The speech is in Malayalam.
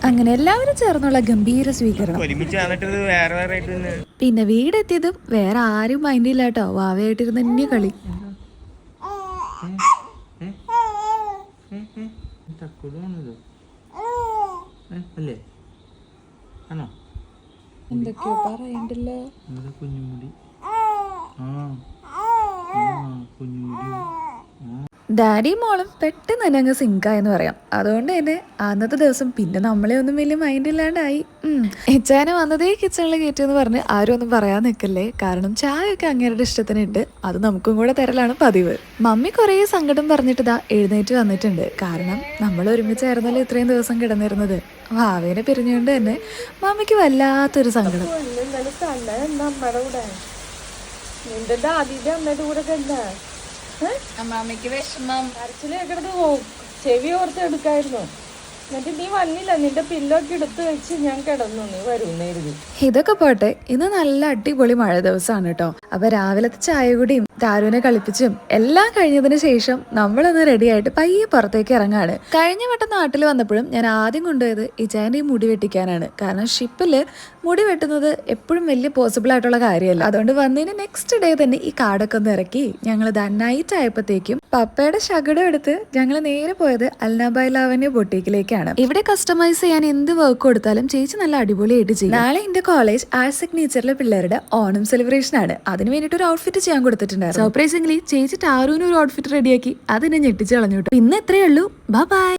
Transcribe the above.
അങ്ങനെ എല്ലാവരും ചേർന്നുള്ള ഗംഭീര സ്വീകരണം. പിന്നെ വീടെത്തിയതും വേറെ ആരും മൈൻഡില്ല കേട്ടോ. വാവയായിട്ടിരുന്ന് തന്നെ കളി. എന്തൊക്കെയോ പറയണ്ടല്ലോ. കുഞ്ഞുമുടി ഡാഡിയും മോളും പെട്ടെന്ന് തന്നെ അങ്ങ് സിങ്കായെന്ന് പറയാം. അതുകൊണ്ട് തന്നെ അന്നത്തെ ദിവസം പിന്നെ നമ്മളെ ഒന്നും വലിയ മൈൻഡ് ഇല്ലാണ്ടായി. എച്ചാനെ വന്നതേ കിച്ചണിൽ കയറ്റിയെന്ന് പറഞ്ഞ് ആരും ഒന്നും പറയാൻ നിൽക്കല്ലേ. കാരണം ചായ ഒക്കെ അങ്ങേരുടെ ഇഷ്ടത്തിനുണ്ട്. അത് നമുക്കും കൂടെ തരലാണ് പതിവ്. മമ്മി കുറേ സങ്കടം പറഞ്ഞിട്ട് എഴുന്നേറ്റ് വന്നിട്ടുണ്ട്. കാരണം നമ്മൾ ഒരുമിച്ചായിരുന്നല്ലോ ഇത്രയും ദിവസം കിടന്നിരുന്നത്. വാവേനെ പിരിഞ്ഞുകൊണ്ട് തന്നെ മമ്മിക്ക് വല്ലാത്തൊരു സങ്കടം. അമ്മാമ്മയ്ക്ക് വിഷമം കരച്ചിലേക്കിടത്ത് ചെവി ഓർത്ത് എടുക്കായിരുന്നു. എന്നിട്ട് നീ വന്നില്ല, നിന്റെ പില്ലൊക്കെ എടുത്ത് വെച്ച് ഞാൻ കിടന്നു, നീ വരുന്നേരുത്. ഇതൊക്കെ പോട്ടെ, ഇന്ന് നല്ല അടിപൊളി മഴ ദിവസമാണ് കേട്ടോ. അപ്പൊ രാവിലത്തെ ചായ കൂടിയും താരുവിനെ കളിപ്പിച്ചും എല്ലാം കഴിഞ്ഞതിന് ശേഷം നമ്മളൊന്ന് റെഡി ആയിട്ട് പയ്യെ പുറത്തേക്ക് ഇറങ്ങാണ്. കഴിഞ്ഞ വട്ടം നാട്ടിൽ വന്നപ്പോഴും ഞാൻ ആദ്യം കൊണ്ടുപോയത് ഇജാന്റെ ഈ മുടി വെട്ടിക്കാനാണ്. കാരണം ഷിപ്പില് മുടി വെട്ടുന്നത് എപ്പോഴും വലിയ പോസിബിൾ ആയിട്ടുള്ള കാര്യമല്ല. അതുകൊണ്ട് വന്നതിന് നെക്സ്റ്റ് ഡേ തന്നെ ഈ കാർഡൊക്കെ ഒന്ന് ഇറക്കി ഞങ്ങൾ നൈറ്റ് ആയപ്പോഴത്തേക്കും പപ്പയുടെ ശകടം എടുത്ത് ഞങ്ങൾ നേരെ പോയത് അൽനാബായ് ലാവന്യ ബൊട്ടീക്കിലേക്കാണ്. ഇവിടെ കസ്റ്റമൈസ് ചെയ്യാൻ എന്ത് വർക്ക് കൊടുത്താലും ചേച്ചി നല്ല അടിപൊളിയായിട്ട് ചെയ്യും. നാളെ എന്റെ കോളേജ് ആർട്സ് സിഗ്നേച്ചറിലെ പിള്ളേരുടെ ഓണം സെലിബ്രേഷൻ ആണ്. അതിന് വേണ്ടിട്ട് ഒരു ഔട്ട്ഫിറ്റ് ചെയ്യാൻ കൊടുത്തിട്ടുണ്ടായിരുന്നു. സർപ്രൈസിംഗ്ലി ചേച്ചി ടാറുവിന് ഒരു ഔട്ട്ഫിറ്റ് റെഡിയാക്കി അതിനെ ഞെട്ടിച്ച് കളഞ്ഞു. ഇന്ന് എത്രയേ ഉള്ളൂ. ബൈ.